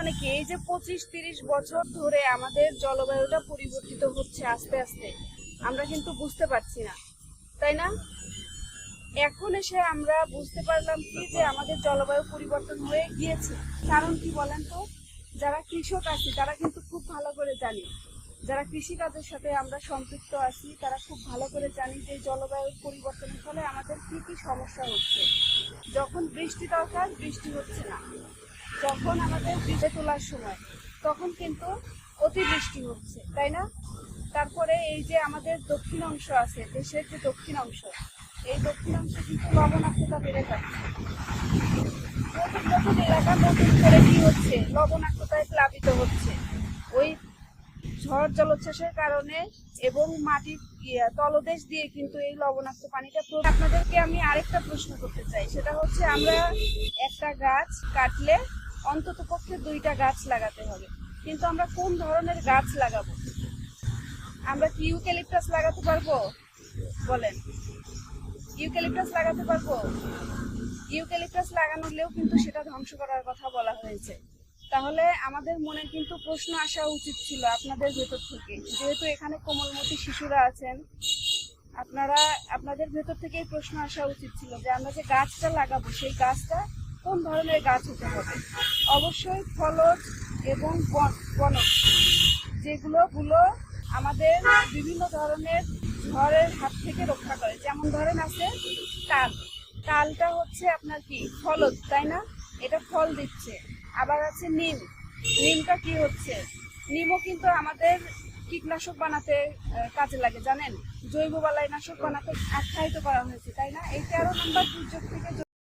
মানে কি, এই যে 25-30 বছর ধরে আমাদের জলবায়ুটা পরিবর্তিত হচ্ছে আস্তে আস্তে, আমরা কিন্তু বুঝতে পারছি না, তাই না? এখন এসে আমরা বুঝতে পারলাম কি যে আমাদের জলবায়ু পরিবর্তন হয়ে গিয়েছে। কারণ কি বলেন তো? যারা কৃষক আছি তারা কিন্তু খুব ভালো করে জানি, যারা কৃষি কাজের সাথে আমরা সম্পৃক্ত আছি তারা খুব ভালো করে জানি যে জলবায়ু পরিবর্তনের ফলে আমাদের কি কি সমস্যা হচ্ছে। যখন বৃষ্টি দরকার বৃষ্টি হচ্ছে না, যখন আমাদের বীজে তোলার সময় তখন কিন্তু অতিবৃষ্টি হচ্ছে, তাই না? তারপরে এই যে আমাদের দক্ষিণ অংশ আছে, দেশের যে দক্ষিণ অংশ, এই দক্ষিণ অংশে কিন্তু লবণাক্ততা বেড়ে যাচ্ছে। নতুন নতুন এলাকা নতুন করে কি হচ্ছে, লবণাক্ততায় প্লাবিত হচ্ছে। ওই ঝড় জলোচ্ছ্বাসের কারণে এবং মাটির তলদেশ দিয়ে কিন্তু এই লবণাক্ত পানিটা। আপনাদেরকে আমি আরেকটা প্রশ্ন করতে চাই, সেটা হচ্ছে আমরা একটা গাছ কাটলে অন্তত পক্ষে 2টা গাছ লাগাতে হবে, কিন্তু আমরা কোন ধরনের গাছ লাগাবো? আমরা কি ইউক্যালিপটাস লাগাতে পারবো? বলেন, ইউক্যালিপটাস লাগাতে পারবো? ইউক্যালিপটাস লাগানোলেও কিন্তু সেটা ধ্বংস করার কথা বলা হয়েছে। তাহলে আমাদের মনে কিন্তু প্রশ্ন আসা উচিত ছিল আপনাদের ভেতর থেকে, যেহেতু এখানে কোমলমতি শিশুরা আছেন, আপনাদের ভেতর থেকেই প্রশ্ন আসা উচিত ছিল যে আমরা যে গাছটা লাগাবো সেই গাছটা কোন ধরনের গাছ হতে হবে। অবশ্যই ফলজ এবং বনজ, যেগুলো আমাদের বিভিন্ন ধরনের ঝড়ের হাত থেকে রক্ষা করে। যেমন ধরেন আছে তাল, তালটা হচ্ছে আপনার কি ফলজ, তাই না? এটা ফল দিচ্ছে। আবার আছে নিম, নিমটা কি হচ্ছে, নিমও কিন্তু আমাদের কীটনাশক বানাতে কাজে লাগে, জানেন? জৈব বালাইনাশক বানাতে আখ্যায়িত করা হয়েছে, তাই না? এই 13 নম্বর দুর্যোগ থেকে